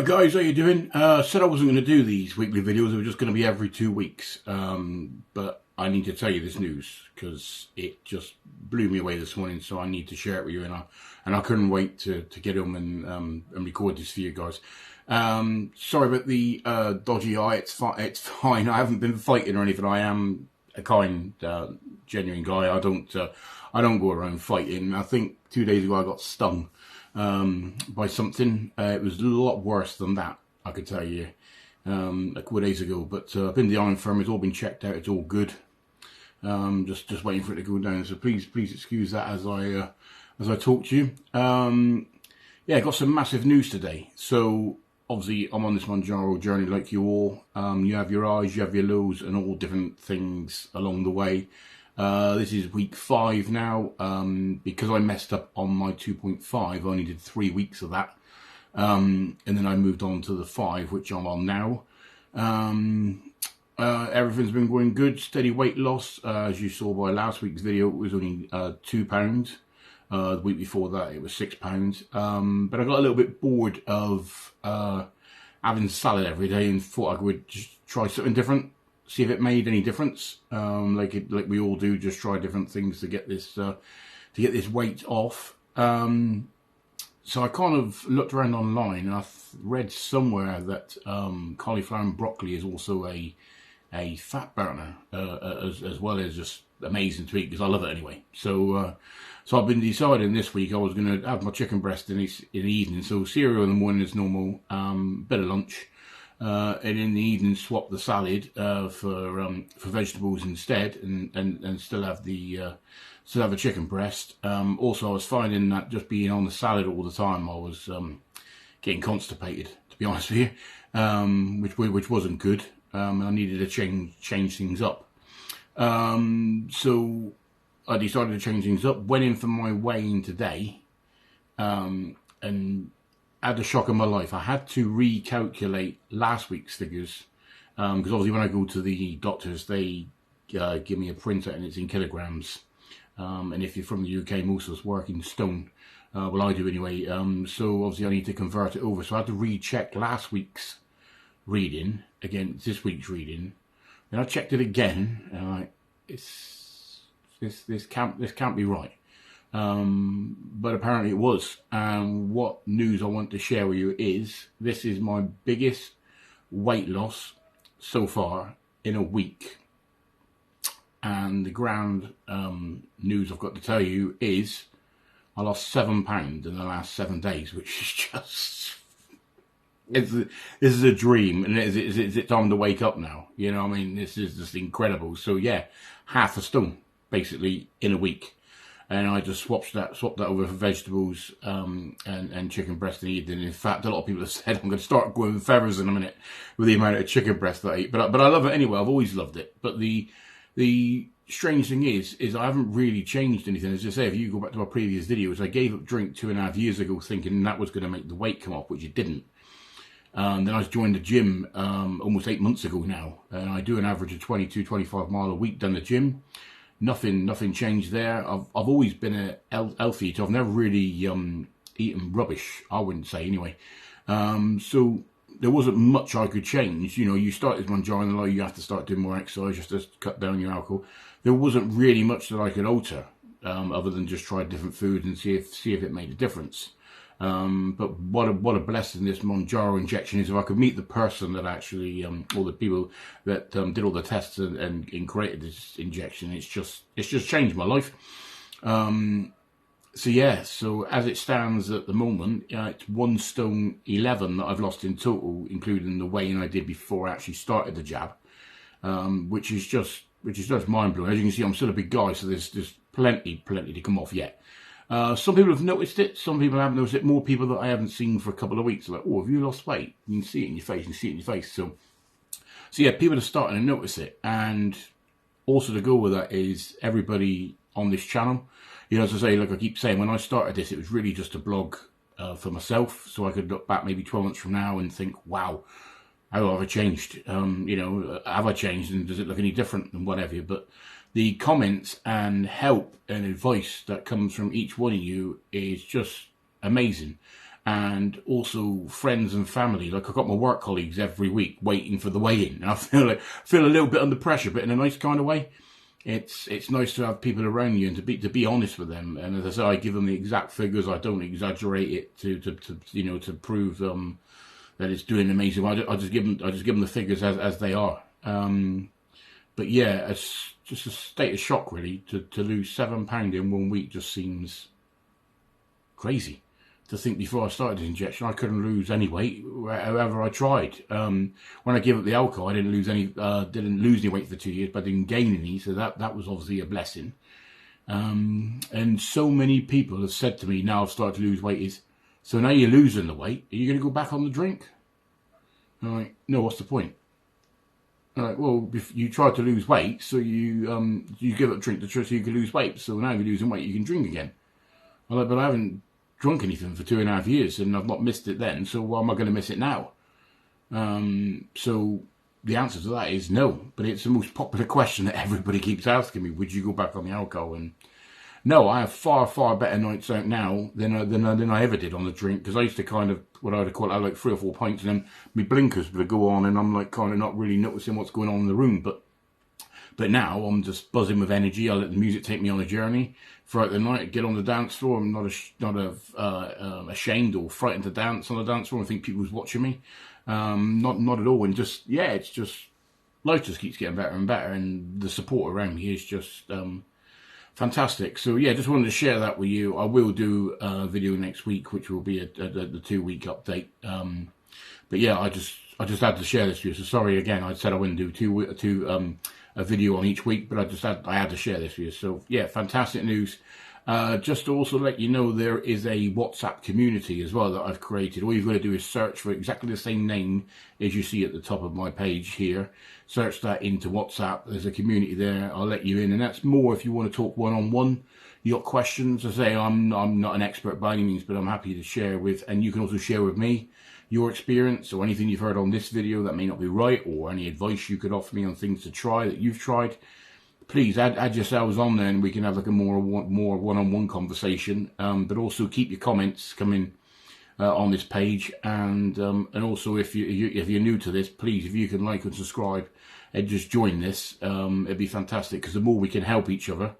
Guys, how you doing? Said I wasn't going to do these weekly videos. They were just going to be every 2 weeks. But I need to tell you this news because it just blew me away this morning. So I need to share it with you, and I couldn't wait to get home and record this for you guys. Sorry about the dodgy eye. It's fine. I haven't been fighting or anything. I am a kind, genuine guy. I don't go around fighting. I think 2 days ago I got stung by something. It was a lot worse than that, I could tell you, a couple of days ago. But I've been to the eye infirm. It's all been checked out. It's all good. Just waiting for it to go down. So please excuse that as I talk to you. Yeah, I got some massive news today. So obviously I'm on this Mounjaro journey like you all. You have your highs, you have your lows, and all different things along the way. This is week 5 now. Because I messed up on my 2.5, I only did 3 weeks of that. And then I moved on to the 5, which I'm on now. Everything's been going good, steady weight loss. As you saw by last week's video, it was only £2. The week before that, it was £6. But I got a little bit bored of having salad every day and thought I would just try something different. See if it made any difference, like we all do. Just try different things to get this weight off. So I kind of looked around online, and I read somewhere that cauliflower and broccoli is also a fat burner, as well as just amazing to eat, because I love it anyway. So I've been deciding this week I was going to have my chicken breast in the evening. So cereal in the morning is normal, bit of lunch. And in the evening, swap the salad for vegetables instead, and still have a chicken breast. Also, I was finding that just being on the salad all the time, I was getting constipated, to be honest with you, which wasn't good. And I needed to change things up. So I decided to change things up. Went in for my weigh-in today, and had the shock of my life. I had to recalculate last week's figures, because obviously when I go to the doctors, they give me a printout and it's in kilograms. And if you're from the UK, most of us work in stone. Well, I do anyway. So obviously I need to convert it over. So I had to recheck last week's reading against this week's reading. Then I checked it again, and this can't be right. But apparently it was. What news I want to share with you is this is my biggest weight loss so far in a week. And the ground news I've got to tell you is I lost £7 in the last 7 days, which is just this is a dream, and is it time to wake up now? You know what I mean? This is just incredible. So yeah, half a stone basically in a week. And I just swapped that over for vegetables and chicken breast in the evening. In fact, a lot of people have said I'm going to start going with feathers in a minute with the amount of chicken breast that I eat. But I love it anyway. I've always loved it. But the strange thing is I haven't really changed anything. As I say, if you go back to my previous videos, I gave up drink 2.5 years ago thinking that was going to make the weight come off, which it didn't. Then I joined the gym almost 8 months ago now. And I do an average of 22-25 mile a week down the gym. Nothing changed there. I've always been a healthy eater. I've never really eaten rubbish, I wouldn't say anyway. So there wasn't much I could change. You know, you start this Mounjaro and you have to start doing more exercise just to cut down your alcohol. There wasn't really much that I could alter, other than just try different foods and see if it made a difference. But what a blessing this Mounjaro injection is. If I could meet the person that actually, all the people that did all the tests and created this injection, it's just changed my life. So yeah, so as it stands at the moment, it's 1 stone 11 that I've lost in total, including the weigh-in I did before I actually started the jab, which is just mind blowing. As you can see, I'm still a big guy, so there's plenty to come off yet. Some people have noticed it, some people haven't noticed it. More people that I haven't seen for a couple of weeks are like, oh, have you lost weight? You can see it in your face, So yeah, people are starting to notice it. And also to go with that is everybody on this channel. You know, as I say, like I keep saying, when I started this, it was really just a blog for myself. So I could look back maybe 12 months from now and think, wow, how have I changed? You know, have I changed, and does it look any different and whatever? But the comments and help and advice that comes from each one of you is just amazing. and also friends and family. Like I've got my work colleagues every week waiting for the weigh-in, and I feel a little bit under pressure, but in a nice kind of way. It's nice to have people around you and to be honest with them. And as I say, I give them the exact figures. I don't exaggerate it to prove that it's doing amazing. I just give them the figures as they are. But yeah, it's just a state of shock really to lose £7 in 1 week. Just seems crazy. To think before I started the injection, I couldn't lose any weight, however I tried. When I gave up the alcohol, I didn't lose any weight for 2 years, but I didn't gain any, so that was obviously a blessing. And so many people have said to me, now I've started to lose weight, so now you're losing the weight, are you going to go back on the drink? I'm like, no, what's the point? I'm like, well, if you tried to lose weight, so you give up drink so you can lose weight, so now you're losing weight, you can drink again. I'm like, but I haven't drunk anything for 2.5 years and I've not missed it then, so why am I going to miss it now? So the answer to that is no, but it's the most popular question that everybody keeps asking me, would you go back on the alcohol? And no, I have far better nights out now than I ever did on the drink, because I used to kind of, what I would call it, I had like 3 or 4 pints and then my blinkers would go on and I'm like kind of not really noticing what's going on in the room, but now I'm just buzzing with energy. I let the music take me on a journey throughout the night. I get on the dance floor. I'm not ashamed or frightened to dance on the dance floor. I think people's watching me. Not at all. And just, yeah, it's just, life just keeps getting better and better. And the support around me is just fantastic. So yeah, just wanted to share that with you. I will do a video next week, which will be the 2-week update. But yeah, I just had to share this with you. So sorry again, I said I wouldn't do a video on each week, but I had to share this with you. So yeah, fantastic news. Just to also let you know, there is a WhatsApp community as well that I've created. All you've got to do is search for exactly the same name as you see at the top of my page here. Search that into WhatsApp. There's a community there. I'll let you in, and that's more if you want to talk one-on-one. You got questions? I say I'm not an expert by any means, but I'm happy to share with, and you can also share with me your experience or anything you've heard on this video that may not be right, or any advice you could offer me on things to try that you've tried. Please add yourselves on there and we can have like a more one-on-one conversation. But also keep your comments coming on this page, and also if you're new to this, please, if you can like and subscribe and just join this, it'd be fantastic, because the more we can help each other,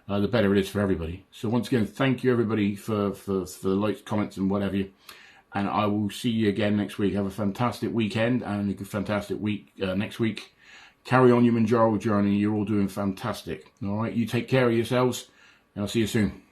the better it is for everybody. So once again, thank you everybody for the likes, comments and whatever. And I will see you again next week. Have a fantastic weekend and a fantastic week next week. Carry on your Mounjaro journey. You're all doing fantastic. All right, you take care of yourselves, and I'll see you soon.